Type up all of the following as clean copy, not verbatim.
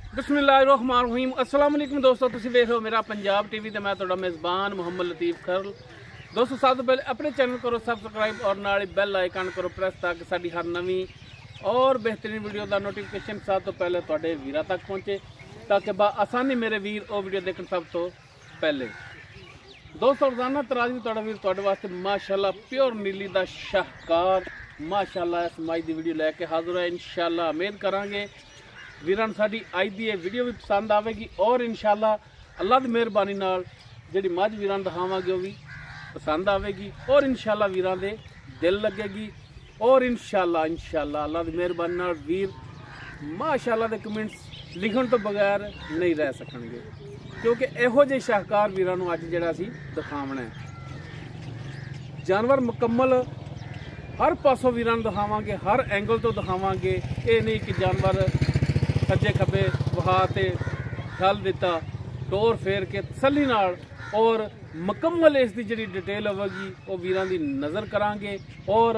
बिस्मिल्लाहिर्रहमानिर्रहीम अस्सलाम वालेकुम दोस्तों, तुसीं वेख रहे हो मेरा पंजाब टीवी ते मैं तुहाडा मेज़बान मुहम्मद लतीफ़ खरल। दोस्तों सब तो पहले अपने चैनल करो सबसक्राइब और नाल बैल आइकन करो प्रेस ताकि साडी हर नवीं और बेहतरीन वीडियो का नोटिफिकेशन सब तो पहले तुहाडे वीरां तक पहुँचे ताकि आसानी मेरे वीर वो वीडियो देखने सब तो पहले। दोस्तों रोजाना तराज भी तुहाडा वीर तुहाडे वास्ते माशाअल्लाह प्योर नीली दा शाहकार माशाअल्लाह इस माई दी वीडियो लैके हाजिर है। इंशाअल्लाह उम्मीद करांगे वीरां साडी अज दी वीडियो भी पसंद आएगी और इंशाअल्लाह अल्लाह की मेहरबानी नाल जिहड़ी मझ वीरां दिखावांगे वो भी पसंद आएगी और इंशाअल्लाह वीरां दे दिल लगेगी और इंशाअल्लाह अल्लाह की मेहरबानी नाल वीर माशाअल्लाह दे कमेंट्स लिखण तो बगैर नहीं रह सकणगे क्योंकि इहो जिहे शाहकार वीरां नूं अज जिहड़ा असीं दिखावना है। जानवर मुकम्मल हर पासों वीरां नूं दिखावांगे, हर एंगल तो दिखावांगे। ये नहीं कि जानवर सज्जे खब्बे वहा ते ठल दिता टोर फेर के तसल्ली नाल और मुकम्मल इसकी जी डिटेल होगी वो वीरां दी नज़र करांगे और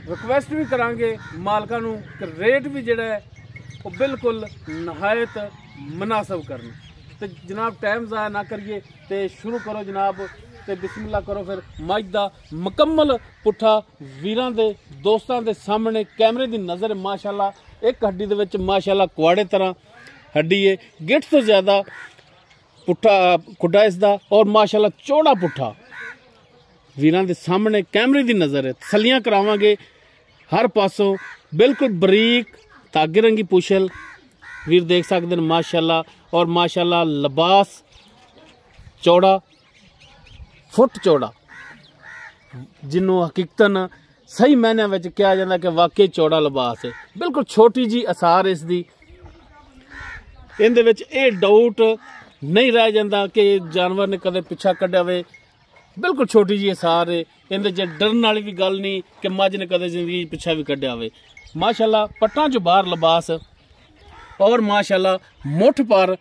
रिक्वेस्ट भी करांगे मालकां नूं कि रेट भी जिहड़ा है वो बिल्कुल नहायत मुनासिब करन। तो जनाब टाइम ज़ाया ना करिए तो शुरू करो जनाब ते बिस्मिल्लाह करो। फिर मझ दा मुकम्मल पुट्ठा वीरां दे दोस्तां दे सामने कैमरे दी नज़र माशाअल्लाह एक हड्डी दे विच माशाअल्लाह कुआड़े तरह हड्डी है, गिट्ठ तो ज़्यादा पुट्ठा खुड्डा इसदा और माशाअल्लाह चौड़ा पुट्ठा वीरां दे सामने कैमरे दी नज़र है। तसल्लियां करावांगे हर पासों बिल्कुल बरीक धागे रंगी पुछल वीर देख सकते हैं माशाअल्लाह और माशाअल्लाह लिबास चौड़ा फुट चौड़ा जिन्हों हकीकतन सही मैंने में कहा जाता कि वाकई चौड़ा लिबास है। बिल्कुल छोटी जी असार इसकी इहदे विच ये डाउट नहीं रह जाता कि जानवर ने कदे पिछा कढ़िया होवे। बिल्कुल छोटी जी असार है, इहदे च डरन वाली भी गल नहीं कि मझ ने कदे जिंदगी पिछा भी कढ़िया होवे। माशाअल्लाह पट्टां चों बाहर लिबास और माशाअल्लाह मुठ पर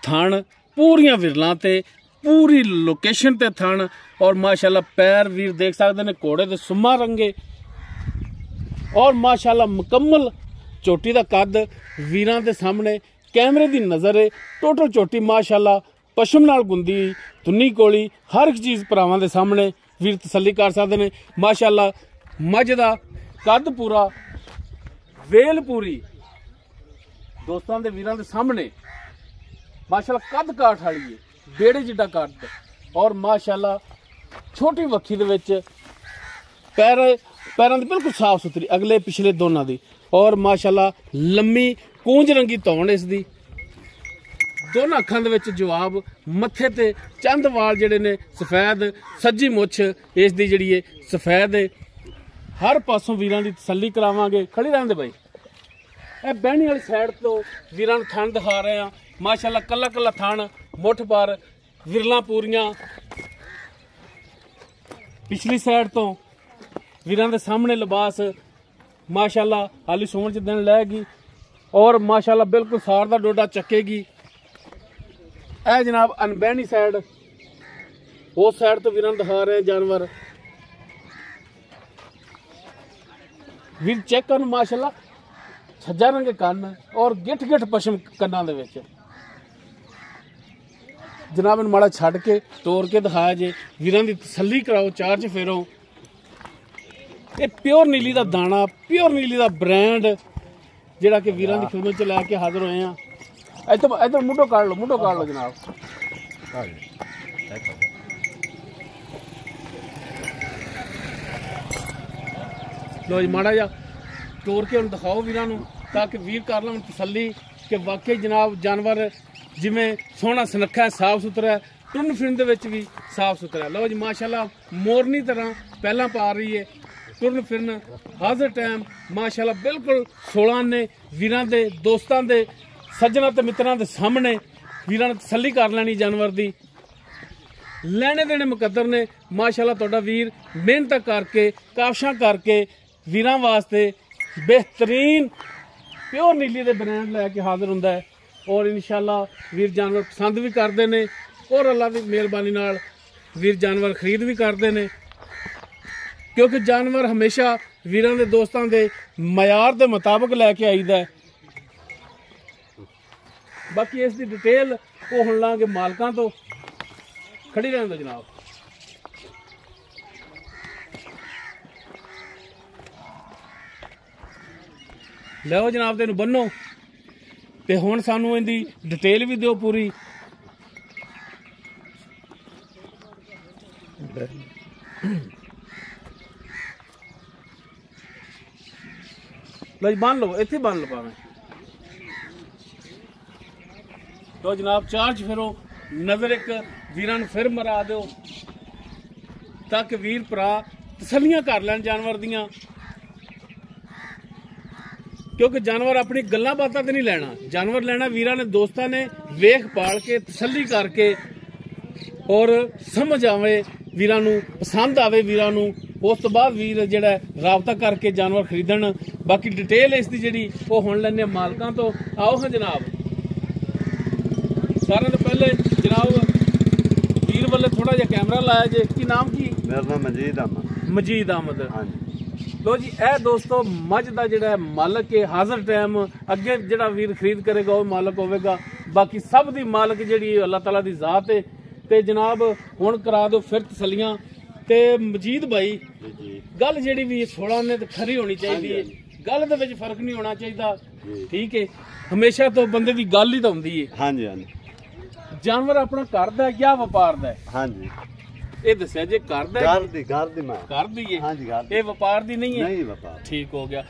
थण पूरियां विरलां ते पूरी लोकेशन ते थण और माशाअल्लाह पैर वीर देख सकते हैं घोड़े दे सुम्मा रंगे और माशाअल्लाह मुकम्मल चोटी दा कद वीरां दे सामने कैमरे दी नज़र है। टोटल चोटी माशाअल्लाह पशम नाल गुंदी तुन्नी कोली हर एक चीज़ भरावां दे सामने वीर तसल्ली कर सकते हैं। माशाअल्लाह मझ दा कद पूरा वेल पूरी दोस्तों दे वीरां दे सामने माशाअल्लाह कद काठ वाली है, बेड़े जिड्डा कद और माशाअल्लाह छोटी वक्खी दे विच पैरां दी बिल्कुल साफ सुथरी अगले पिछले दोनों दी और माशाअल्लाह लम्मी कूंज रंगी धौन इसदी दोनों अखां दे विच जवाब मत्थे ते चंद वाल जिहड़े ने सफेद सज्जी मुछ इसदी जिहड़ी है सफेद है। हर पासों वीरां दी तसल्ली करावांगे। खड़ी रहंदे भाई ए बहनी वाली साइड तो वीरां नूं थण दिखा रहे हैं माशाअल्लाह कला कला थण मुठ पर विरलां पूरियां। पिछली साइड तो वीरां दे सामने लिबास माशाअल्लाह हाली सोण च दिन लैगी और माशाअल्लाह बिल्कुल सार दा डोडा चकेगी। ए जनाब अनबहनी साइड उस साइड तो वीरां दिखा रहे हैं जानवर वीर चेक कर माशाअल्लाह छज्जा रंगे कन और गिठ गिठ पशम कन्ना दे विच जनाब इन माड़ा छड़ के तोड़ के दिखाया जे वीरां दी तसल्ली कराओ चार च फेरो। ये प्योर नीली दा दाना प्योर नीली दा ब्रांड जिहड़ा कि वीरां दी खिदमत च लैके हाजिर होए हैं। इधर मुंडो काट लो जनाब। लो जी माड़ा जा तोड़ के दिखाओ वीरां नूं ताकि वीर कर लैण तसल्ली कि वाकई जनाब जानवर जिमें सोहना सुनक्खा है साफ सुथरा है टुरन फिरन दे विच भी साफ सुथरा है। लो जी माशाअल्लाह मोरनी तरह पहला पा रही है टुरन फिरन हाजिर टाइम माशाअल्लाह बिल्कुल 16 ने वीरां दे दोस्तां दे सज्जनां ते मित्रां दे सामने वीरां ने तसल्ली कर लैनी जानवर दी। लैने देने मुकद्दर ने माशाअल्लाह तुहाडा वीर मेहनत करके काबशां करके वीरां वास्ते बेहतरीन प्योर नीली दे ब्रांड लैके हाजिर हुंदा है और इंशाअल्लाह वीर जानवर पसंद भी करते हैं और अल्लाह की मेहरबानी नाल वीर जानवर खरीद भी करते हैं क्योंकि जानवर हमेशा वीरां दे दोस्तां दे मयार दे मुताबिक लैके आईदा है। बाकी इसकी डिटेल वो हुण लांगे मालकां तो। खड़ी रहने दो जनाब। लो जनाब तेन बनो ते हुण सानू इहदी डिटेल भी दिओ पूरी। लो जी बन लो, इत्थे बन लो भावें। तो जनाब चार्ज फिरो, नज़र एक वीरां नूं फिर मरा दो ताकि वीर भरा तसल्लियां कर लैन जानवर दियां, क्योंकि जानवर अपनी गल्लां बातां ते नहीं लेना, जानवर लेना वीरां ने दोस्तां ने वेख पाल के तसल्ली करके और समझ आवे वीरां नूं, पसंद आवे वीरां नूं, उस तो बाद वीर जिहड़ा राबता करके जानवर खरीदण। बाकी डिटेल इसकी जिहड़ी वो हुण लैने मालकां तो। आओ हाँ जनाब, सारे तो पहले जनाब वीर वाले थोड़ा जिहा कैमरा लाया जे। की नाम की? मेरा नाम मजीद अहमद। मजीद अहमद। हाँ जी। लो जी ए दोस्तों मझ का जिहड़ा मालक है हाजिर टाइम, अगे जिहड़ा वीर खरीद करेगा वो मालक होवेगा। बाकी सब दी मालक जिहड़ी अल्लाह ताला दी जात है। ते जनाब हुण करा दो फिर तसल्लियां। ते मजीद भाई गल जिहड़ी भी सोड़ा ने ते खरी होनी चाहिए, गल दे विच फर्क नहीं होना चाहिए। ठीक है, हमेशा तो बंदे दी गल ही तो हुंदी है। हाँ जी हाँ जी। जानवर अपना घर दा या व्यापार दा? हाँ जी। ये दस्या जे घर दा? घर दी मैं घर दी है। हाँ जी घर दी। ये व्यापार दी नहीं है? नहीं व्यापार। ठीक हो गया।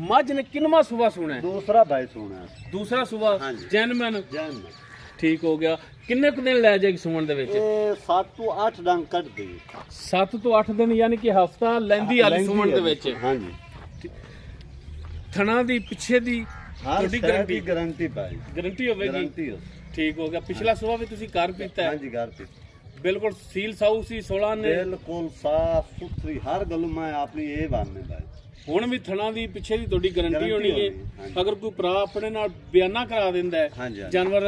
मझ ने किनवा सुबह सुना है? दूसरा भाई सुना है। दूसरा सुबह? हाँ जी। जैनमैन। जैनमैन। ठीक हो गया। किन्ने कुछ दिन लै जाएगी सुमन दे विच? 7 तो 8 डंग कट दी। 7 तो 8 दिन यानी कि हफ्ता लैंदी आली सुमन दे विच। हाँ जी। थना दी पिछे दी थोड़ी गारंटी भाई। गारंटी होवेगी? गारंटी हो। ठीक हो गया। पिछला सुबह भी तुसी घर पीता है? हाँ जी घर पीता। बिल्कुल सील साऊ सी 16 ने? बिल्कुल साफ सुथरी हर गल मैं अपनी ये बाने भाई। हुण भी थना दी पिछे दी थोड़ी गारंटी होनी है। अगर कोई भरा अपने नाल बयाना करा दिंदा है जानवर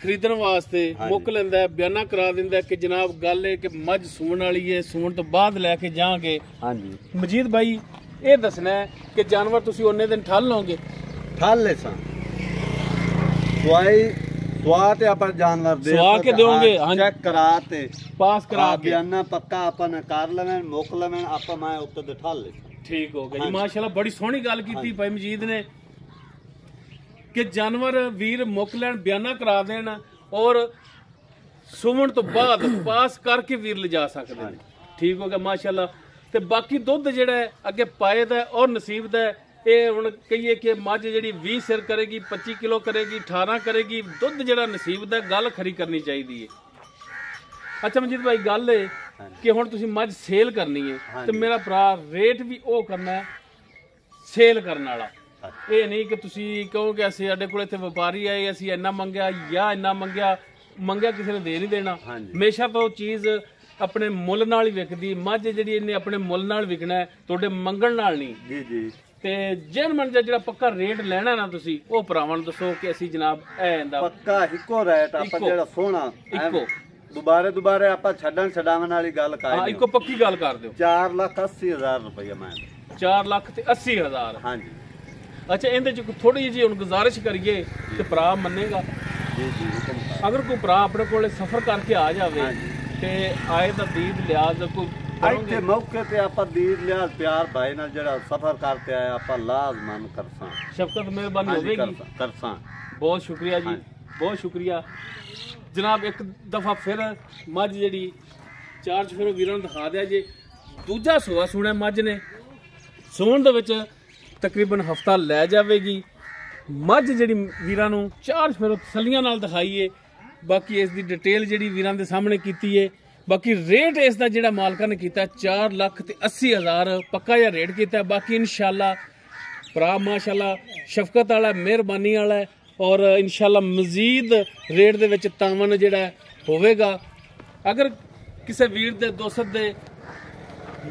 खरीदण वास्ते, मुक लैंदा है, बयाना करा दिंदा है कि जनाब गल है कि मझ सूण वाली है, सूण तो बाद लैके जांगे। हाँ जी। मजीद भाई ये दसना है कि जानवर तुसी उन्ने दिन ठल लोगे? ठल ले सा सुआ ते अपन जानवर दे सुआ के दोगे? चेक करा ते पास करा के बयाना पक्का अपन कर लवें, मुक लवें, आप मैं उत्ते ते ठल ले। ठीक हो गया जी, माशाल्लाह बड़ी सोहनी गल कीती भाई मजीद ने कि जानवर वीर मुक लैन, बयाना करा देन और सुमन तो बाद पास करके वीर ले जा सकते हैं। ठीक हो गया माशाल्लाह। ते बाकी दुध जिहड़ा है अगे पाए दा और नसीब दा ये हुण कहिए कि मझ जिहड़ी 20 सिर करेगी, 25 किलो करेगी, 18 करेगी, दुध जिहड़ा नसीब दा गल खरी करनी चाहिए है। अच्छा मजीद भाई गल है कि हुण तुसीं मझ सेल करनी है तो मेरा भरा रेट भी वो करना है सेल करने वाला। ये नहीं कि तुसी कहो कि असीं साडे कोल इत्थे व्यापारी आए, असीं इन्ना मंगया या इन्ना मंगया किसी ने दे नहीं देना। हमेशा तो चीज़ अपने मुल नाल ही विकदी। मझ जिहड़ी इन्ने अपने मुल नाल विकना है, तुहाडे मंगण नाल नहीं। जी जी। ते जैनमैन दा जिहड़ा पक्का रेट लेना ना तुसी वो भरावां नूं दसो कि असीं जनाब इंदा पक्का इक्को रेट आपां जिहड़ा सोहना इक्को दुबारे आपां छड्डण छडावण वाली गल काई नहीं। इक्को पक्की गल कर दिओ। 4,80,000 रुपया मैं 4,80,000। हाँ जी। अच्छा इहदे च थोड़ी जी हुण गुजारिश करिए ते भरा मन्नेगा? जी जी। अगर कोई भरा अपने कोले सफर करके आ जावे ते आए दा दीद लिहाज कोई इत्थे मौके ते आपां दीद लिहाज प्यार भाई नाल जिहड़ा सफर करते आए आपां लाजमन करसां। शफकत मेहरबानी होवेगी करसां। बहुत शुक्रिया जी, बहुत शुक्रिया जनाब। एक दफा फिर मझ जिहड़ी चार्ज फिर वीरां नूं दिखा दिया जे। दूजा सुआ सुणिया मझ ने, सूण दे विच तकरीबन हफ्ता लै जाएगी। मझ जिहड़ी वीरां नूं चार्ज फिर तसल्लियां नाल दिखाईए। बाकी इस दी डिटेल जिहड़ी वीरां दे सामने कीती है। बाकी रेट इसका जिहड़ा मालकां ने कीता 4,80,000 पक्का जिहा रेट कीता। बाकी इंशाल्लाह भरा माशाल्लाह शफकत वाला मेहरबानी वाला है और इंशाल्लाह मजीद रेट दे विच तावन जिहड़ा होवेगा। अगर किसी वीर दे दोस्त दे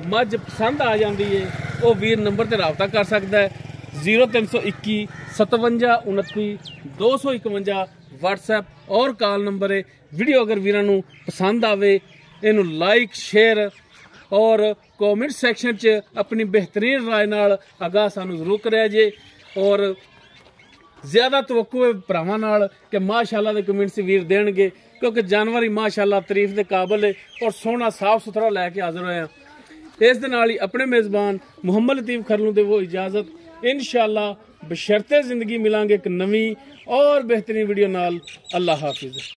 मझ पसंद आ जाती है वो वीर नंबर ते राबता कर सकता है 0321 57 29 251 व्हाट्सएप और कॉल नंबर है। वीडियो अगर वीरां नूं पसंद आवे इनू लाइक शेयर और कॉमेंट सैक्शन च अपनी बेहतरीन राय नाल आगाह सानू जरूर करिया जे। और ਜ਼ਿਆਦਾ ਤਵੱਕੂ ਹੈ ਭਰਾਵਾਂ ਨਾਲ ਕਿ ਮਾਸ਼ਾਅੱਲਾ ਦੇ ਕਮੈਂਟਸ ਵੀਰ ਦੇਣਗੇ, ਕਿਉਂਕਿ ਜਾਨਵਰ ਹੀ ਮਾਸ਼ਾਅੱਲਾ ਤਾਰੀਫ ਦੇ ਕਾਬਿਲ ਹੈ ਔਰ ਸੋਹਣਾ ਸਾਫ ਸੁਥਰਾ ਲੈ ਕੇ ਹਾਜ਼ਰ ਹੋਏ ਆ। ਇਸ ਦੇ ਨਾਲ ਹੀ ਆਪਣੇ ਮੇਜ਼ਬਾਨ ਮੁਹੰਮਦ ਲਤੀਫ ਖਰਲੂ ਦੇ वो इजाज़त इंशाअल्लाह बशर्ते ज़िंदगी मिलांगे एक नवी और बेहतरीन वीडियो नाल। अल्लाह हाफिज़।